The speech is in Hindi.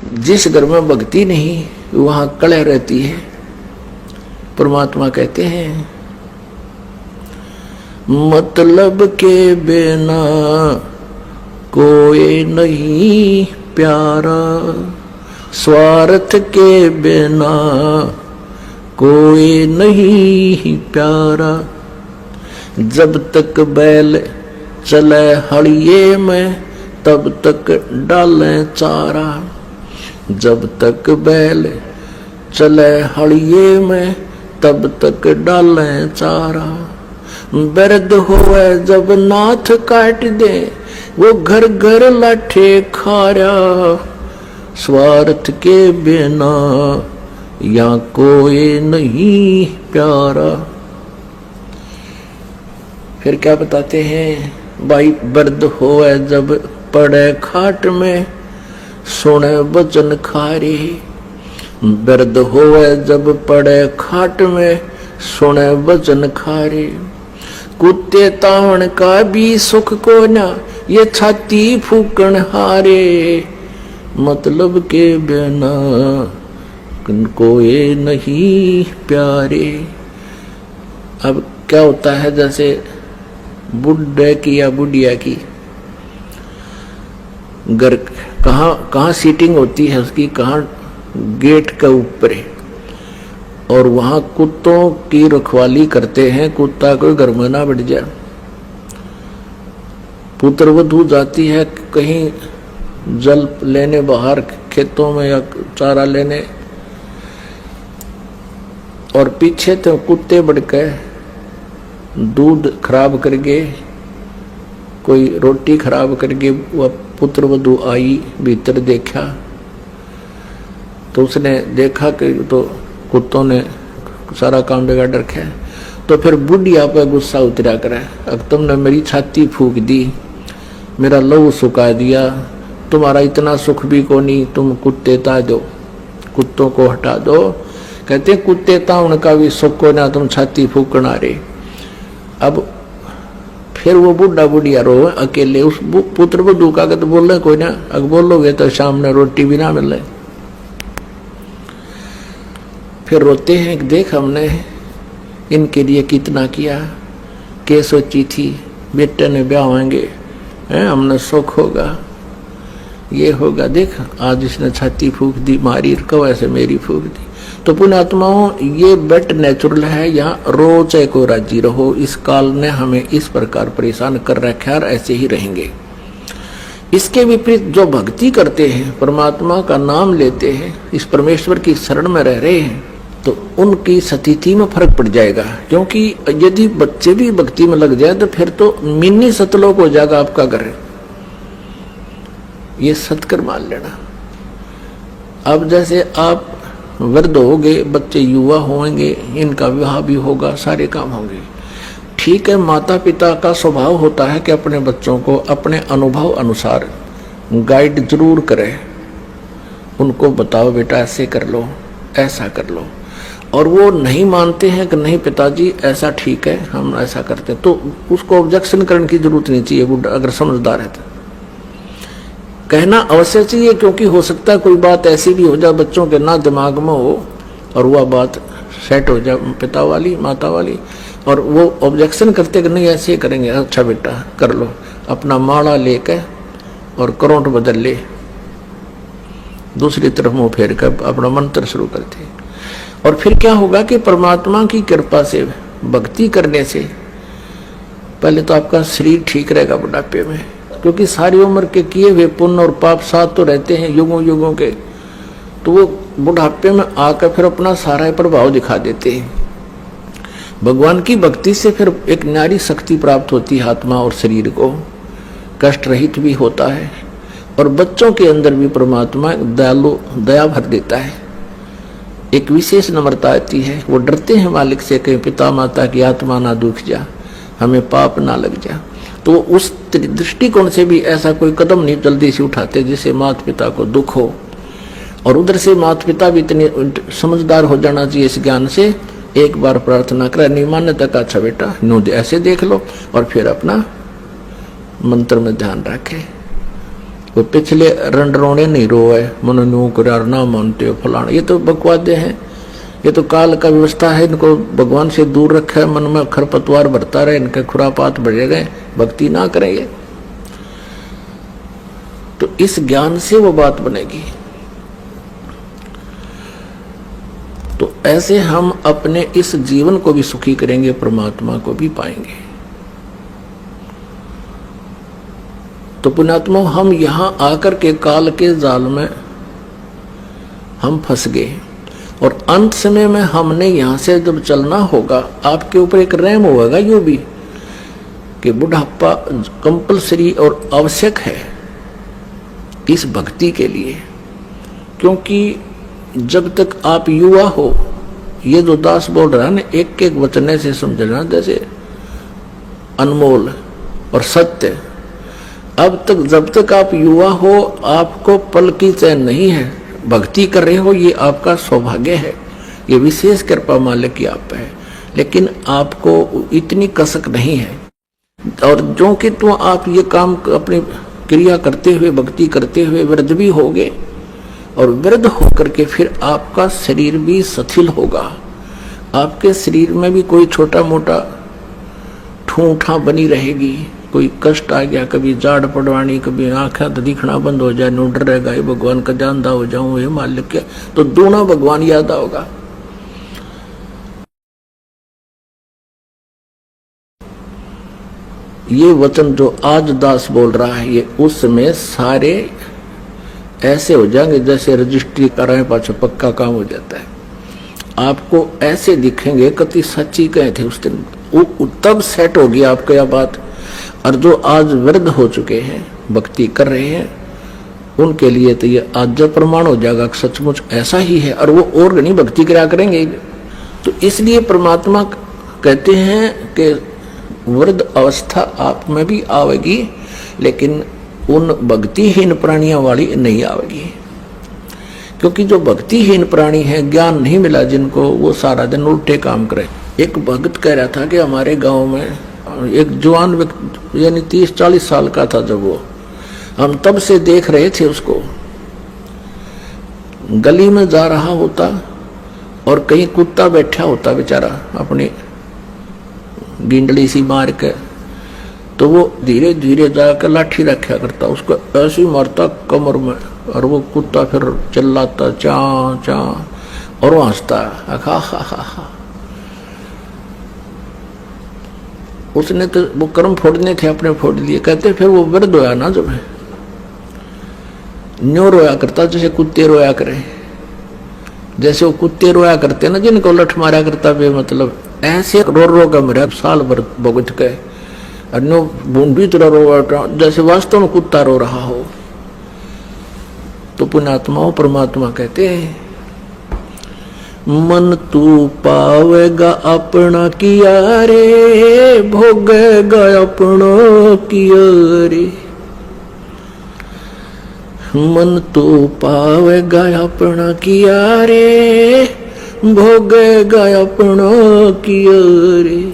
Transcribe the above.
जिस घर में भक्ति नहीं वहां कलह रहती है। परमात्मा कहते हैं मतलब के बिना कोई नहीं प्यारा, स्वार्थ के बिना कोई नहीं प्यारा। जब तक बैल चले हड़िए में तब तक डालें चारा। जब तक बैल चले हड़िए में तब तक डालें चारा। दर्द होवे जब नाथ काट दे वो घर घर लाठे खारा। स्वार्थ के बिना या कोई नहीं प्यारा। फिर क्या बताते हैं भाई, दर्द होवे जब पड़े खाट में सुने वचन खारे। दर्द होवे जब पड़े खाट में सुने वचन खारे। कुत्ते तावण का भी सुख को ना ये छाती फूकण हारे। मतलब के बिना कोई नहीं प्यारे। अब क्या होता है, जैसे बुढ़े की या बुढ़िया की घर कहाँ सीटिंग होती है उसकी, कहाँ गेट के ऊपर है, और वहां कुत्तों की रखवाली करते हैं, कुत्ता कोई घर में ना बैठ जाए। पुत्र वधू जाती है कहीं जल लेने बाहर खेतों में या चारा लेने, और पीछे तो कुत्ते बढ़ के दूध खराब करके, कोई रोटी खराब करके वह पुत्र वधू आई, भीतर देखा तो उसने देखा कि तो कुत्तों ने सारा काम बिगाड़ रखा है। तो फिर बुढ़िया पे गुस्सा उतरा करे, अब तुमने मेरी छाती फूक दी, मेरा लहू सुखा दिया, तुम्हारा इतना सुख भी को नहीं, तुम कुत्ते ता दो, कुत्तों को हटा दो। कहते कुत्ते ता उनका भी सुख को ना, तुम छाती फूकना रे। अब फिर वो बुढ़ा बुढ़िया रो अकेले, उस पुत्र वधू का तो बोल कोई ना, अगर बोलोगे तो शाम में रोटी भी ना मिले। फिर रोते हैं, देख हमने इनके लिए कितना किया, के सोची थी बेटे ने ब्याह होंगे, हमने सुख होगा, ये होगा, देख आज इसने छाती फूक दी, मारी कब ऐसे मेरी फूक दी। तो पुण्यात्माओं, ये बेट नेचुरल है, यहाँ रोज को राजी रहो। इस काल ने हमें इस प्रकार परेशान कर रखा है और ऐसे ही रहेंगे। इसके विपरीत जो भक्ति करते हैं, परमात्मा का नाम लेते हैं, इस परमेश्वर की शरण में रह रहे हैं, तो उनकी स्थिति में फर्क पड़ जाएगा। क्योंकि यदि बच्चे भी भक्ति में लग जाए तो फिर तो मिनी सतलोक हो जाएगा आपका घर, ये सत्कर मान लेना। अब जैसे आप वृद्ध होंगे, बच्चे युवा होंगे, इनका विवाह भी होगा, सारे काम होंगे, ठीक है। माता पिता का स्वभाव होता है कि अपने बच्चों को अपने अनुभव अनुसार गाइड जरूर करें, उनको बताओ बेटा ऐसे कर लो, ऐसा कर लो, और वो नहीं मानते हैं कि नहीं पिताजी ऐसा ठीक है, हम ऐसा करते हैं, तो उसको ऑब्जेक्शन करने की जरूरत नहीं चाहिए। बुढ़ा अगर समझदार है तो कहना अवश्य चाहिए, क्योंकि हो सकता है कोई बात ऐसी भी हो जाए बच्चों के ना दिमाग में हो और वह बात सेट हो जाए पिता वाली माता वाली, और वो ऑब्जेक्शन करते कि नहीं ऐसे करेंगे, अच्छा बेटा कर लो, अपना माला लेके और करंट बदल ले, दूसरी तरफ मुंह फेर कर अपना मंत्र शुरू करते। और फिर क्या होगा कि परमात्मा की कृपा से भक्ति करने से पहले तो आपका शरीर ठीक रहेगा बुढ़ापे में, क्योंकि सारी उम्र के किए हुए पुण्य और पाप साथ तो रहते हैं युगों युगों के, तो वो बुढ़ापे में आकर फिर अपना सारा प्रभाव दिखा देते हैं। भगवान की भक्ति से फिर एक न्यारी शक्ति प्राप्त होती है, आत्मा और शरीर को कष्ट रहित भी होता है, और बच्चों के अंदर भी परमात्मा दयालु दया भर देता है। एक विशेष नम्रता आती है, वो डरते हैं मालिक से, कहीं पिता माता की आत्मा ना दुख जा, हमें पाप ना लग जा। तो उस दृष्टिकोण से भी ऐसा कोई कदम नहीं जल्दी से उठाते जिससे माता पिता को दुख हो, और उधर से माता पिता भी इतने समझदार हो जाना चाहिए इस ज्ञान से, एक बार प्रार्थना करे, नहीं मानने तक अच्छा बेटा नो ऐसे देख लो, और फिर अपना मंत्र में ध्यान रखे। वो पिछले रंडरोने नहीं रोए, मन न्यू करार ना मानते हो फलाना, ये तो बकवादे हैं, ये तो काल का व्यवस्था है। इनको भगवान से दूर रखा है, मन में खरपतवार भरता रहे, इनके खुरापात बढ़े गए, भक्ति ना करेंगे। तो इस ज्ञान से वो बात बनेगी। तो ऐसे हम अपने इस जीवन को भी सुखी करेंगे, परमात्मा को भी पाएंगे। तो पुण्यात्मा, हम यहां आकर के काल के जाल में हम फंस गए, और अंत समय में हमने यहां से जब चलना होगा, आपके ऊपर एक रहम होगा यूं भी कि बुढ़ापा कंपलसरी और आवश्यक है इस भक्ति के लिए। क्योंकि जब तक आप युवा हो, ये जो दास बोल रहा है ना, एक एक वचन से समझना जैसे अनमोल और सत्य। अब तक जब तक आप युवा हो, आपको पल की चैन नहीं है, भक्ति कर रहे हो, ये आपका सौभाग्य है, ये विशेष कृपा मालिक की आप पे है। लेकिन आपको इतनी कसक नहीं है, और जो कि तो आप ये काम अपनी क्रिया करते हुए, भक्ति करते हुए वृद्ध भी होगे, और वृद्ध होकर के फिर आपका शरीर भी शिथिल होगा, आपके शरीर में भी कोई छोटा मोटा ठूठा बनी रहेगी, कोई कष्ट आ गया, कभी जाड़ पड़वानी, कभी आंखें दिखना बंद हो जाए, नूडर रहेगा, ये भगवान का जानदा हो जाऊं, ये मालिक क्या, तो दूना भगवान याद आओगा। ये वचन जो आज दास बोल रहा है, ये उसमें सारे ऐसे हो जाएंगे जैसे रजिस्ट्री कराए पाछे पक्का काम हो जाता है। आपको ऐसे दिखेंगे, कति सच्ची कहे थे उस दिन, तब सेट होगी आपको यह बात। और जो आज वृद्ध हो चुके हैं, भक्ति कर रहे हैं, उनके लिए तो ये आज जब प्रमाण हो जाएगा कि सचमुच ऐसा ही है, और वो और नहीं भक्ति करा करेंगे। तो इसलिए परमात्मा कहते हैं कि वृद्ध अवस्था आप में भी आवेगी, लेकिन उन भक्तिहीन प्राणियों वाली नहीं आवेगी। क्योंकि जो भक्तिहीन प्राणी है, ज्ञान नहीं मिला जिनको, वो सारा दिन उल्टे काम करे। एक भक्त कह रहा था कि हमारे गांव में एक जवान व्यक्ति, यानी 30-40 साल का था जब वो, हम तब से देख रहे थे उसको, गली में जा रहा होता और कहीं कुत्ता बैठा होता बेचारा अपनी गिंडली सी मार के, तो वो धीरे धीरे जाकर लाठी रखा करता, उसको ऐसे ही मारता कमर में, और वो कुत्ता फिर चिल्लाता चा चा, और वो हंसता हा हा हा। उसने तो वो कर्म फोड़ने थे, अपने फोड़ लिए। कहते फिर वो वृद्ध होया ना, जब न्यो रोया करता जैसे कुत्ते रोया करे, जैसे वो कुत्ते रोया करते ना जिनको लठ मारा करता बे, मतलब ऐसे रो रो का मेरा साल भर भुगत के, और नो बूंदी तरह रो जैसे वास्तव में कुत्ता रो रहा हो। तो पुण्यात्मा परमात्मा कहते हैं, मन तू पावेगा अपना किया रे, भोगेगा अपना किया रे। मन तू पावेगा अपना किया रे, भोगेगा अपना किया रे।